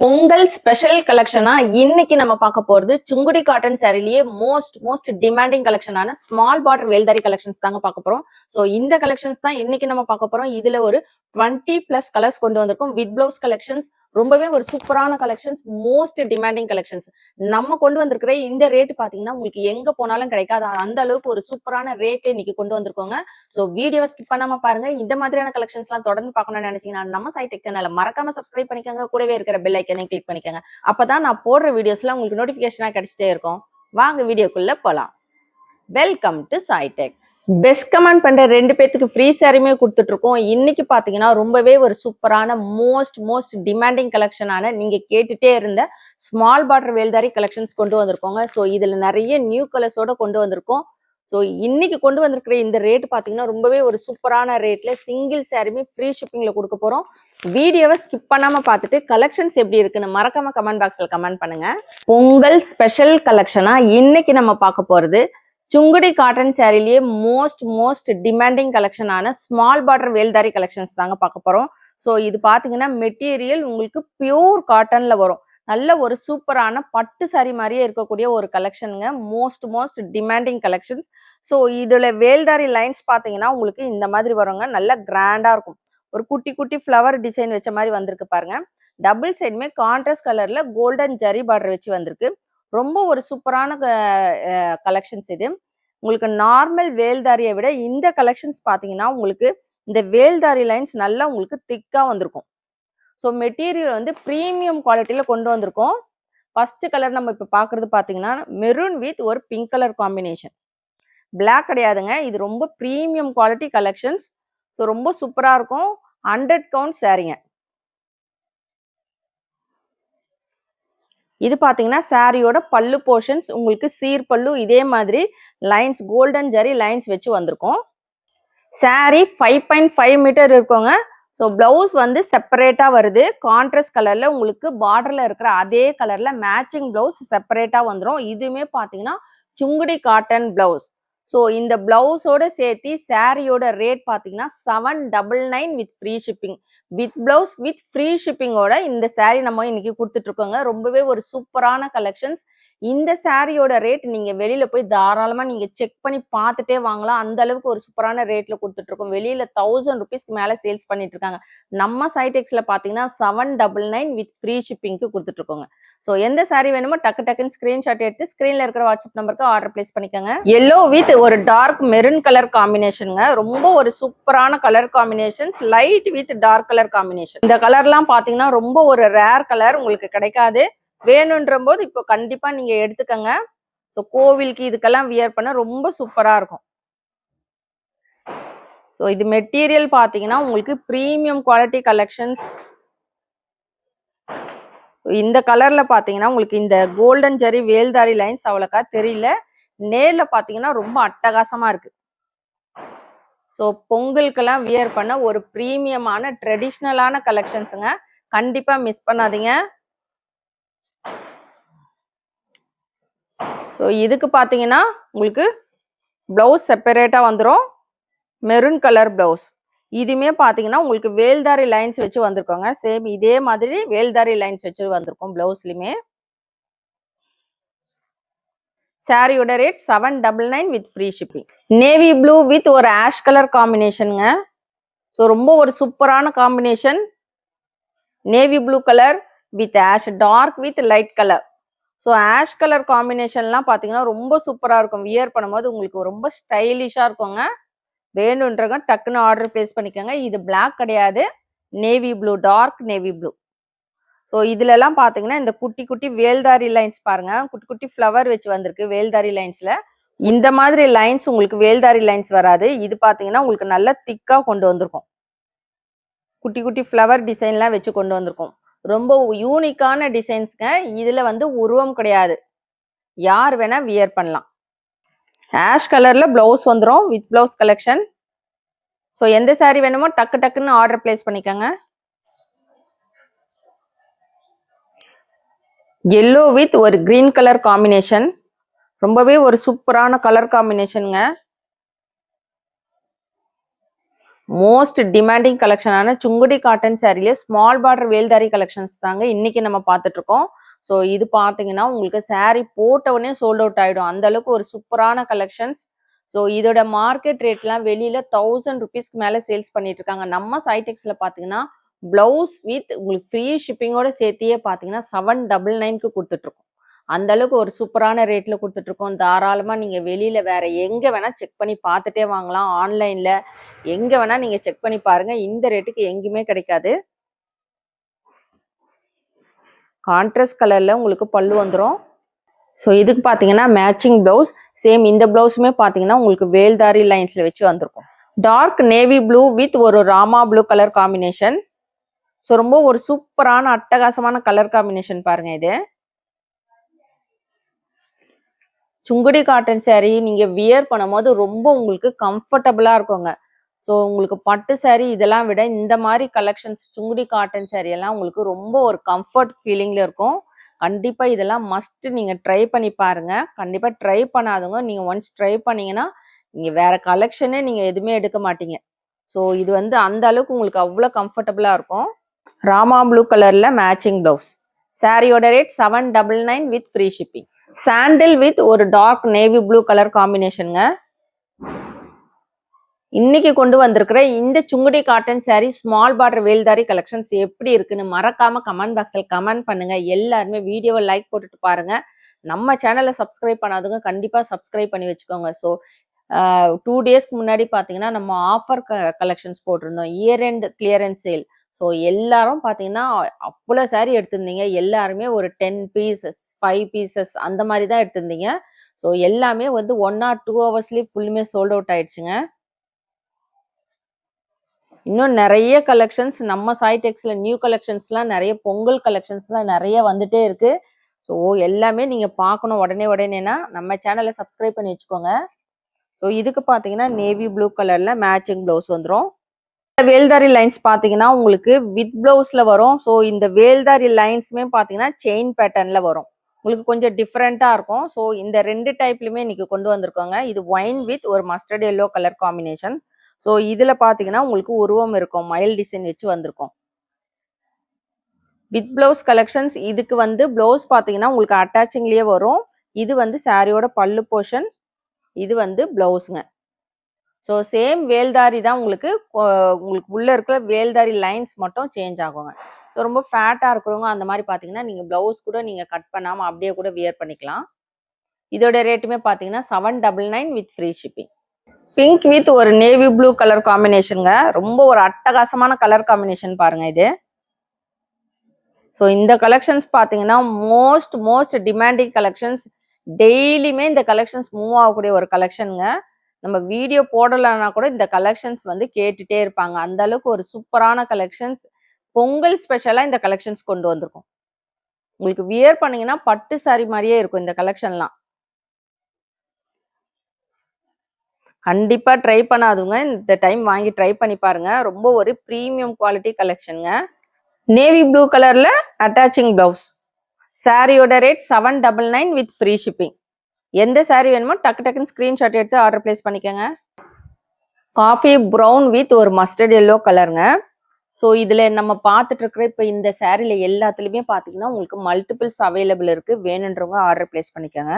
Pongal special கலெக்ஷனா இன்னைக்கு நம்ம பார்க்க போறது சுங்குடி காட்டன் சாரிலேயே மோஸ்ட் டிமாண்டிங் கலெக்ஷனான ஸ்மால் பார்டர் வேல்தாரி கலெக்ஷன்ஸ் தாங்க பார்க்க போறோம். சோ இந்த கலெக்ஷன்ஸ் தான் இன்னைக்கு நம்ம பார்க்க போறோம். இதுல ஒரு 20+ கலர்ஸ் கொண்டு வந்திருக்கோம். வித் பிளவுஸ் கலெக்ஷன்ஸ் ரொம்பவே ஒரு சூப்பரான கலெக்ஷன்ஸ், மோஸ்ட் டிமாண்டிங் கலெக்ஷன்ஸ். நம்ம கொண்டு வந்திருக்கிற இந்த ரேட் பாத்தீங்கன்னா உங்களுக்கு எங்க போனாலும் கிடைக்காது. அந்த அளவுக்கு ஒரு சூப்பரான ரேட் இன்னைக்கு கொண்டு வந்திருக்கோங்க. சோ வீடியோ ஸ்கிப் பண்ணாம பாருங்க. இந்த மாதிரியான கலெக்ஷன்ஸ் எல்லாம் தொடர்ந்து பார்க்கணும்னு நினைச்சீங்கன்னா நம்ம சைடெக் சேனலை மறக்காம சப்ஸ்கிரைப் பண்ணிக்கோங்க. கூடவே இருக்கிற பெல் ஐக்கனை கிளிக் பண்ணிக்கோங்க. அப்பதான் நான் போடுற வீடியோஸ்லாம் உங்களுக்கு நோட்டிபிகேஷனா கிடைச்சிட்டே இருக்கும். வாங்க வீடியோக்குள்ள போலாம். Welcome to சைடெக்ஸ். பெஸ்ட் கமெண்ட் பண்ற 2 பேத்துக்கு ஃப்ரீ சாரியுமே கொடுத்துட்டு இருக்கோம். இன்னைக்கு பாத்தீங்கன்னா ரொம்பவே ஒரு சூப்பரான மோஸ்ட் டிமாண்டிங் கலெக்ஷனான நீங்க கேட்டுட்டே இருந்த ஸ்மால் பார்டர் வேல்தாரி கலெக்ஷன்ஸ் கொண்டு வந்திருக்கோங்க. ஸோ இதுல நிறைய நியூ கலர்ஸோட கொண்டு வந்திருக்கோம். ஸோ இன்னைக்கு கொண்டு வந்திருக்கிற இந்த ரேட் பாத்தீங்கன்னா ரொம்பவே ஒரு சூப்பரான ரேட்ல சிங்கிள் சாரியுமே ஃப்ரீ ஷிப்பிங்ல கொடுக்க போறோம். வீடியோவை ஸ்கிப் பண்ணாம பார்த்துட்டு கலெக்ஷன்ஸ் எப்படி இருக்குன்னு மறக்காம கமெண்ட் பாக்ஸ்ல கமெண்ட் பண்ணுங்க. பொங்கல் ஸ்பெஷல் கலெக்ஷனா இன்னைக்கு நம்ம பார்க்க போறது சுங்குடி காட்டன் சாரிலேயே மோஸ்ட் டிமாண்டிங் கலெக்ஷனான ஸ்மால் பார்டர் வேல்தாரி கலெக்ஷன்ஸ் தாங்க பார்க்க போறோம். ஸோ இது பாத்தீங்கன்னா மெட்டீரியல் உங்களுக்கு பியூர் காட்டன்ல வரும். நல்ல ஒரு சூப்பரான பட்டு சாரி மாதிரியே இருக்கக்கூடிய ஒரு கலெக்ஷனுங்க. Most demanding collections. ஸோ இதுல வேல்தாரி லைன்ஸ் பாத்தீங்கன்னா உங்களுக்கு இந்த மாதிரி வருங்க. நல்ல கிராண்டா இருக்கும். ஒரு குட்டி ஃப்ளவர் டிசைன் வச்ச மாதிரி வந்திருக்கு பாருங்க. டபுள் சைடுமே கான்ட்ராஸ்ட் கலர்ல கோல்டன் ஜரி பார்டர் வச்சு வந்திருக்கு. ரொம்ப ஒரு சூப்பரான கலெக்ஷன்ஸ் இது. உங்களுக்கு நார்மல் வேல்தாரியை விட இந்த கலெக்ஷன்ஸ் பாத்தீங்கன்னா உங்களுக்கு இந்த வேல்தாரி லைன்ஸ் நல்லா உங்களுக்கு திக்கா வந்திருக்கும். ஸோ மெட்டீரியல் வந்து ப்ரீமியம் குவாலிட்டியில கொண்டு வந்திருக்கோம். ஃபர்ஸ்ட் கலர் நம்ம இப்போ பார்க்குறது பார்த்தீங்கன்னா மெரூன் வித் ஒரு பிங்க் கலர் காம்பினேஷன். பிளாக் கிடையாதுங்க, இது ரொம்ப ப்ரீமியம் குவாலிட்டி கலெக்ஷன்ஸ். ஸோ ரொம்ப சூப்பராக இருக்கும். 100 கவுண்ட் சாரிங்க. இது பார்த்தீங்கன்னா சாரியோட பல்லு போர்ஷன்ஸ் உங்களுக்கு சீர் பல்லு இதே மாதிரி லைன்ஸ் கோல்டன் ஜரி லைன்ஸ் வச்சு வந்திருக்கும். சாரி 5.5 மீட்டர் இருக்குங்க. ஸோ பிளவுஸ் வந்து செப்பரேட்டா வருது. கான்ட்ராஸ்ட் கலர்ல உங்களுக்கு பார்டர்ல இருக்கிற அதே கலர்ல மேட்சிங் பிளவுஸ் செப்பரேட்டா வந்துடும். இதுவுமே பார்த்தீங்கன்னா சுங்குடி காட்டன் பிளவுஸ். ஸோ இந்த பிளவுஸோட சேர்த்து சாரியோட ரேட் பார்த்தீங்கன்னா 799 with free shipping. With blouse with free ஷிப்பிங்கோட இந்த சாரி நம்ம இன்னைக்கு கொடுத்துட்டு இருக்கோங்க. ரொம்பவே ஒரு சூப்பரான கலெக்ஷன்ஸ். இந்த சாரியோட ரேட் நீங்க வெளியில போய் தாராளமா நீங்க செக் பண்ணி பார்த்துட்டே வாங்கலாம். அந்த அளவுக்கு ஒரு சூப்பரான ரேட்ல கொடுத்துட்டு இருக்கோம். வெளியில 1000 ருபீஸ்க்கு மேல சேல்ஸ் பண்ணிட்டு இருக்காங்க. நம்ம சைடெக்ஸ்ல பாத்தீங்கன்னா 799 வித் ஃப்ரீ ஷிப்பிங்க்கு கொடுத்துட்டு இருக்கோங்க. ஸோ எந்த சாரி வேணுமோ டக்குன்னு ஸ்கிரீன்ஷாட் எடுத்து ஸ்கிரீன்ல இருக்கிற வாட்ஸ்அப் நம்பருக்கு ஆர்டர் பிளேஸ் பண்ணிக்கோங்க. எல்லோ வித் ஒரு டார்க் மெரூன் கலர் காம்பினேஷனுங்க. ரொம்ப ஒரு சூப்பரான colour combinations. Light with dark colour combination. இந்த கலர்லாம் பாத்தீங்கன்னா ரொம்ப ஒரு ரேர் கலர், உங்களுக்கு கிடைக்காது. வேணுன்ற போது இப்போ கண்டிப்பா நீங்க எடுத்துக்கங்க. ஸோ கோவிலுக்கு இதுக்கெல்லாம் வியர் பண்ண ரொம்ப சூப்பரா இருக்கும். ஸோ இது மெட்டீரியல் பாத்தீங்கன்னா உங்களுக்கு ப்ரீமியம் குவாலிட்டி கலெக்ஷன்ஸ். இந்த கலர்ல பாத்தீங்கன்னா உங்களுக்கு இந்த கோல்டன் ஜரி வேல்தாரி லைன்ஸ் அவ்வளோக்கா தெரியல. நேர்ல பாத்தீங்கன்னா ரொம்ப அட்டகாசமா இருக்கு. ஸோ பொங்கலுக்கெல்லாம் வியர் பண்ண ஒரு ப்ரீமியமான ட்ரெடிஷ்னலான கலெக்ஷன்ஸுங்க. கண்டிப்பா மிஸ் பண்ணாதீங்க. ஸோ இதுக்கு பார்த்தீங்கன்னா உங்களுக்கு ப்ளவுஸ் செப்பரேட்டாக வந்துடும். Maroon colour blouse. இதுவுமே பார்த்தீங்கன்னா உங்களுக்கு வேல்தாரி லைன்ஸ் வச்சு வந்திருக்கோங்க. சேம் இதே மாதிரி வேல்தாரி லைன்ஸ் வச்சு வந்திருக்கும் ப்ளவுஸ்லையுமே. சாரியோட rate 799 with free shipping. Navy blue with ஒரு ஆஷ் கலர் காம்பினேஷனுங்க. ஸோ ரொம்ப ஒரு சூப்பரான combination. Navy blue colour with ash, dark with light colour. So ash colour காம்பினேஷன்லாம் பார்த்தீங்கன்னா ரொம்ப சூப்பராக இருக்கும். வியர் பண்ணும்போது உங்களுக்கு ரொம்ப ஸ்டைலிஷாக இருக்குங்க. வேணுன்றவங்க டக்குன்னு ஆர்டர் பிளேஸ் பண்ணிக்கோங்க. இது பிளாக் கிடையாது, navy blue, dark navy blue. So இதுலலாம் பார்த்தீங்கன்னா இந்த குட்டி வேல்தாரி லைன்ஸ் பாருங்க. குட்டி ஃப்ளவர் வச்சு வந்திருக்கு வேல்தாரி லைன்ஸ்ல. இந்த மாதிரி லைன்ஸ் உங்களுக்கு வேல்தாரி லைன்ஸ் வராது. இது பார்த்தீங்கன்னா உங்களுக்கு நல்லா திக்காக கொண்டு வந்திருக்கும். குட்டி ஃப்ளவர் டிசைன்லாம் வச்சு கொண்டு வந்திருக்கும். ரொம்ப யூனிக்கான டிசைன்ஸ்ங்க. இதுல வந்து உருவம் கிடையாது, யார் வேணா வியர் பண்ணலாம். ஆஷ் கலர்ல பிளவுஸ் வந்துடும் வித் பிளவுஸ் கலெக்ஷன். ஸோ எந்த சாரி வேணுமோ டக்குன்னு ஆர்டர் பிளேஸ் பண்ணிக்கோங்க. எல்லோ வித் ஒரு கிரீன் கலர் காம்பினேஷன். ரொம்பவே ஒரு சூப்பரான கலர் காம்பினேஷனுங்க. மோஸ்ட் டிமாண்டிங் கலெக்ஷனான சுங்குடி காட்டன் சாரிலே ஸ்மால் பார்டர் வேல்தாரி கலெக்ஷன்ஸ் தாங்க இன்னைக்கு நம்ம பார்த்துட்டு இருக்கோம். ஸோ இது பார்த்தீங்கன்னா உங்களுக்கு சாரி போட்டவுடனே சோல்ட் அவுட் ஆயிடும். அந்த அளவுக்கு ஒரு சூப்பரான கலெக்ஷன்ஸ். ஸோ இதோட மார்க்கெட் ரேட்லாம் வெளியில 1000 ருபீஸ்க்கு மேல சேல்ஸ் பண்ணிட்டு இருக்காங்க. நம்ம சைடெக்ஸ்ல பார்த்தீங்கன்னா பிளவுஸ் வித் உங்களுக்கு ஃப்ரீ ஷிப்பிங்கோட சேர்த்தியே பார்த்தீங்கன்னா 799க்கு கொடுத்துட்டு இருக்கோம். அந்த அளவுக்கு ஒரு சூப்பரான ரேட்ல கொடுத்துட்டு இருக்கோம். தாராளமா நீங்க வெளியில வேற எங்க வேணா செக் பண்ணி பார்த்துட்டே வாங்கலாம். ஆன்லைன்ல எங்க வேணா நீங்க செக் பண்ணி பாருங்க. இந்த ரேட்டுக்கு எங்கேயுமே கிடைக்காது. கான்ட்ராஸ்ட் கலர்ல உங்களுக்கு பல்லு வந்துடும். ஸோ இதுக்கு பார்த்தீங்கன்னா மேட்சிங் பிளவுஸ். சேம் இந்த பிளவுஸுமே பார்த்தீங்கன்னா உங்களுக்கு வேல்தாரி லைன்ஸ்ல வச்சு வந்திருக்கும். டார்க் நேவி ப்ளூ வித் ஒரு Rama blue colour combination. So ரொம்ப ஒரு சூப்பரான அட்டகாசமான கலர் காம்பினேஷன் பாருங்க. இது சுங்குடி காட்டன் சாரீ நீங்க வியர் பண்ணும்போது ரொம்ப உங்களுக்கு கம்ஃபர்டபுளா இருக்குங்க. ஸோ உங்களுக்கு பட்டு சாரீ இதெல்லாம் விட இந்த மாதிரி கலெக்ஷன்ஸ் சுங்குடி காட்டன் சாரீ எல்லாம் உங்களுக்கு ரொம்ப ஒரு கம்ஃபர்ட் ஃபீலிங்ல இருக்கும். கண்டிப்பா இதெல்லாம் மஸ்ட் நீங்க ட்ரை பண்ணி பாருங்க. கண்டிப்பா ட்ரை பண்ணாதவங்க நீங்க ஒன்ஸ் ட்ரை பண்ணீங்கன்னா நீங்க வேற கலெக்ஷனே நீங்க எதுவுமே எடுக்க மாட்டீங்க. ஸோ இது வந்து அந்த அளவுக்கு உங்களுக்கு அவ்வளோ கம்ஃபர்டபுளா இருக்கும். ராமா ப்ளூ கலர்ல மேட்சிங் பிளவுஸ். சாரியோட rate 799 with free shipping. Sandal with ஒரு டார்க் நேவி ப்ளூ கலர் காம்பினேஷனுங்க. இன்னைக்கு கொண்டு வந்திருக்கிற இந்த Sungudi cotton sari small border வேல்தாரி collections எப்படி இருக்குன்னு மறக்காம கமெண்ட் பாக்ஸில் கமெண்ட் பண்ணுங்க. எல்லாருமே வீடியோவை லைக் போட்டுட்டு பாருங்க. நம்ம சேனலை சப்ஸ்கிரைப் பண்ணாதவங்க கண்டிப்பா சப்ஸ்கிரைப் பண்ணி வச்சுக்கோங்க. ஸோ 2 டேஸ்க்கு முன்னாடி பார்த்தீங்கன்னா நம்ம ஆஃபர் கலெக்ஷன்ஸ் போட்டிருந்தோம். Year end clearance sale. So எல்லாரும் பார்த்தீங்கன்னா அவ்வளோ சாரி எடுத்திருந்தீங்க. எல்லாருமே ஒரு 10 பீசஸ் 5 பீசஸ் அந்த மாதிரி தான் எடுத்திருந்தீங்க. ஸோ எல்லாமே வந்து 1 or 2 ஹவர்ஸ்லேயே ஃபுல்லுமே சோல்ட் அவுட் ஆயிடுச்சுங்க. இன்னும் நிறைய கலெக்ஷன்ஸ் நம்ம சாய்டெக்ஸ்ல நியூ கலெக்ஷன்ஸ்லாம் நிறைய பொங்கல் கலெக்ஷன்ஸ்லாம் நிறைய வந்துட்டே இருக்கு. ஸோ எல்லாமே நீங்க பார்க்கணும் உடனேனா நம்ம சேனலை சப்ஸ்கிரைப் பண்ணி வச்சுக்கோங்க. ஸோ இதுக்கு பார்த்தீங்கன்னா நேவி ப்ளூ கலர்ல மேட்சிங் பிளவுஸ் வந்துடும். வேல்தாரி லைன்ஸ் பார்த்தீங்கன்னா உங்களுக்கு வித் பிளவுஸ்ல வரும். ஸோ இந்த வேல்தாரி லைன்ஸுமே பார்த்தீங்கன்னா செயின் பேட்டர்ன்ல வரும். உங்களுக்கு கொஞ்சம் டிஃப்ரெண்டா இருக்கும். ஸோ இந்த 2 டைப்லயுமே இன்னைக்கு கொண்டு வந்திருக்கோங்க. இது ஒயின் வித் ஒரு mustard yellow colour combination. So இதுல பாத்தீங்கன்னா உங்களுக்கு உருவம் இருக்கும். மயில் டிசைன் வச்சு வந்திருக்கும். With blouse collections. இதுக்கு வந்து பிளவுஸ் பாத்தீங்கன்னா உங்களுக்கு அட்டாச்சிங்லயே வரும். இது வந்து சாரியோட பல்லு போர்ஷன். இது வந்து பிளவுஸுங்க. ஸோ சேம் வேல்தாரி தான் உங்களுக்கு உள்ள இருக்கிற வேல்தாரி லைன்ஸ் மட்டும் சேஞ்ச் ஆகுங்க. ஸோ ரொம்ப ஃபேட்டா இருக்கிறவங்க அந்த மாதிரி பாத்தீங்கன்னா நீங்க பிளவுஸ் கூட நீங்க கட் பண்ணாம அப்படியே கூட வியர் பண்ணிக்கலாம். இதோட ரேட்டுமே பாத்தீங்கன்னா 799 with free shipping. Pink with ஒரு நேவி ப்ளூ கலர் காம்பினேஷனுங்க. ரொம்ப ஒரு அட்டகாசமான கலர் காம்பினேஷன் பாருங்க இது. ஸோ இந்த கலெக்ஷன்ஸ் பார்த்தீங்கன்னா மோஸ்ட் டிமாண்டிங் கலெக்ஷன்ஸ். டெய்லியுமே இந்த கலெக்ஷன்ஸ் மூவ் ஆகக்கூடிய ஒரு கலெக்ஷனுங்க. நம்ம வீடியோ போடலைன்னா கூட இந்த கலெக்ஷன்ஸ் வந்து கேட்டுட்டே இருப்பாங்க. அந்த அளவுக்கு ஒரு சூப்பரான கலெக்ஷன்ஸ். பொங்கல் ஸ்பெஷலாக இந்த கலெக்ஷன்ஸ் கொண்டு வந்திருக்கோம். உங்களுக்கு வியர் பண்ணீங்கன்னா பட்டு சாரி மாதிரியே இருக்கும் இந்த கலெக்ஷன்லாம். கண்டிப்பா ட்ரை பண்ணாதுங்க இந்த டைம் வாங்கி ட்ரை பண்ணி பாருங்க. ரொம்ப ஒரு பிரீமியம் குவாலிட்டி கலெக்ஷனுங்க. நேவி ப்ளூ கலர்ல அட்டாச்சிங் பிளவுஸ். சாரியோட ரேட் 799 வித் ஃப்ரீ ஷிப்பிங். எந்த சாரி வேணுமோ டக்குன்னு ஸ்கிரீன்ஷாட் எடுத்து ஆர்டர் பிளேஸ் பண்ணிக்கோங்க. காஃபி ப்ரௌன் வித் ஒரு மஸ்டர்ட் எல்லோ கலருங்க. ஸோ இதுல நம்ம பார்த்துட்டு இருக்கிற இப்போ இந்த சாரில எல்லாத்துலயுமே பார்த்தீங்கன்னா உங்களுக்கு மல்டிபிள்ஸ் அவைலபிள் இருக்கு. வேணுன்றவங்க ஆர்டர் பிளேஸ் பண்ணிக்கோங்க.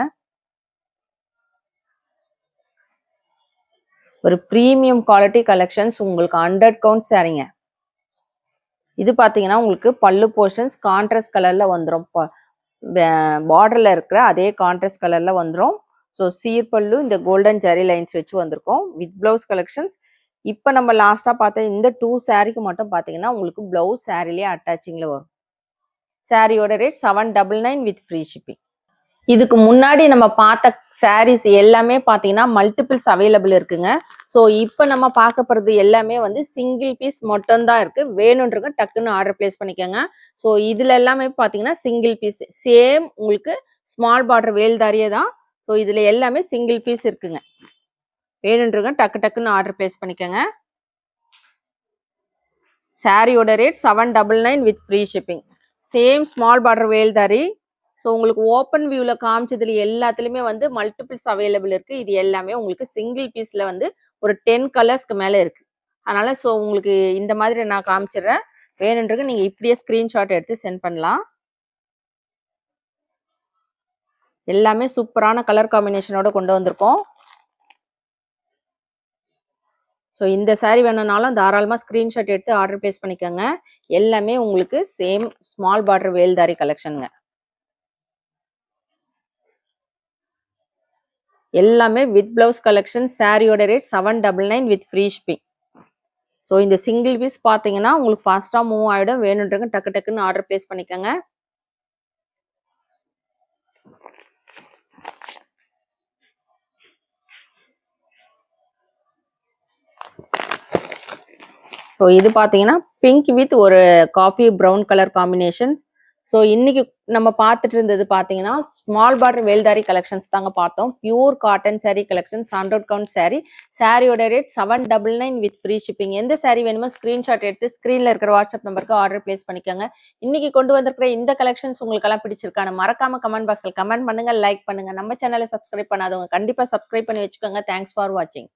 ஒரு பிரீமியம் குவாலிட்டி கலெக்ஷன்ஸ் உங்களுக்கு 100 கவுண்ட் சாரிங்க. இது பார்த்தீங்கன்னா உங்களுக்கு பல்லு போர்ஷன்ஸ் கான்ட்ராஸ்ட் கலர்ல வந்துடும். பார்டர்ல இருக்கிற அதே கான்ட்ராஸ்ட் கலர்ல வந்துடும். ஸோ சீர்பல்லு இந்த கோல்டன் ஜரி லைன்ஸ் வச்சு வந்திருக்கும் வித் பிளவுஸ் கலெக்ஷன்ஸ். இப்போ நம்ம லாஸ்டா பார்த்த இந்த 2 சாரிக்கு மட்டும் பார்த்தீங்கன்னா உங்களுக்கு பிளவுஸ் சாரிலேயே அட்டாச்சிங்ல வரும். சாரியோட ரேட் 799 வித் ஃப்ரீ ஷிப்பிங். இதுக்கு முன்னாடி நம்ம பார்த்த சாரீஸ் எல்லாமே பார்த்தீங்கன்னா மல்டிபிள்ஸ் அவைலபிள் இருக்குங்க. ஸோ இப்போ நம்ம பார்க்க போகிறது எல்லாமே வந்து சிங்கிள் பீஸ் மட்டும்தான் இருக்கு. வேணுன்றவங்க டக்குன்னு ஆர்டர் பிளேஸ் பண்ணிக்கோங்க. ஸோ இதுல எல்லாமே பார்த்தீங்கன்னா சிங்கிள் பீஸ். சேம் உங்களுக்கு ஸ்மால் பார்டர் வேல்தாரியே தான். ஸோ இதுல எல்லாமே சிங்கிள் பீஸ் இருக்குங்க. வேணுன்றவங்க டக்குன்னு ஆர்டர் பிளேஸ் பண்ணிக்கோங்க. சாரியோட rate 799 with free shipping. Same small border Veldhari. So உங்களுக்கு ஓப்பன் வியூவில் காமிச்சதுல எல்லாத்துலேயுமே வந்து மல்டிபிள்ஸ் அவைலபிள் இருக்குது. இது எல்லாமே உங்களுக்கு சிங்கிள் பீஸில் வந்து ஒரு 10 கலர்ஸ்க்கு மேலே இருக்குது. அதனால ஸோ உங்களுக்கு இந்த மாதிரி நான் காமிச்சிடுறேன். வேணுன்றது நீங்க இப்படியே ஸ்கிரீன்ஷாட் எடுத்து சென்ட் பண்ணலாம். எல்லாமே சூப்பரான கலர் காம்பினேஷனோட கொண்டு வந்திருக்கோம். ஸோ இந்த சாரீ வேணும்னாலும் தாராளமாக ஸ்க்ரீன்ஷாட் எடுத்து ஆர்டர் பிளேஸ் பண்ணிக்கோங்க. எல்லாமே உங்களுக்கு சேம் ஸ்மால் பார்டர் வேல்தாரி கலெக்ஷனுங்க. எல்லாமே வித் பிளவுஸ் கலெக்ஷன். சாரியோட rate 799 with free shipping. So இந்த சிங்கிள் பீஸ் பார்த்தீங்கன்னா உங்களுக்கு ஃபாஸ்ட்டாக மூவ் ஆகிடும். வேணுன்றங்க டக்கு டக்குன்னு ஆர்டர் பிளேஸ் பண்ணிக்கோங்க. ஸோ இது பார்த்தீங்கன்னா பிங்க் வித் ஒரு coffee brown colour combination. So இன்னைக்கு நம்ம பார்த்துட்டு இருந்தது பார்த்தீங்கன்னா ஸ்மால் பார்டர் வேல்தாரி கலெக்ஷன்ஸ் தாங்க பார்த்தோம். Pure cotton sari collections 100 count sari. சாரியோட ரேட் 799 வித் ஃப்ரீ ஷிப்பிங். எந்த சாரீ வேணுமோ ஸ்க்ரீன்ஷாட் எடுத்து ஸ்க்ரீனில் இருக்கிற வாட்ஸ்அப் நம்பருக்கு ஆர்டர் பிளேஸ் பண்ணிக்கோங்க. இன்னைக்கு கொண்டு வந்திருக்கிற இந்த கலெக்ஷன்ஸ் உங்களுக்கெல்லாம் பிடிச்சிருக்கான மறக்காம கமெண்ட் பாக்ஸில் கமெண்ட் பண்ணுங்க, லைக் பண்ணுங்க. நம்ம சேனலை சப்ஸ்கிரைப் பண்ணாதவங்க கண்டிப்பாக சப்ஸ்கிரைப் பண்ணி வச்சுக்கோங்க. தேங்க்ஸ் ஃபார் வாட்சிங்.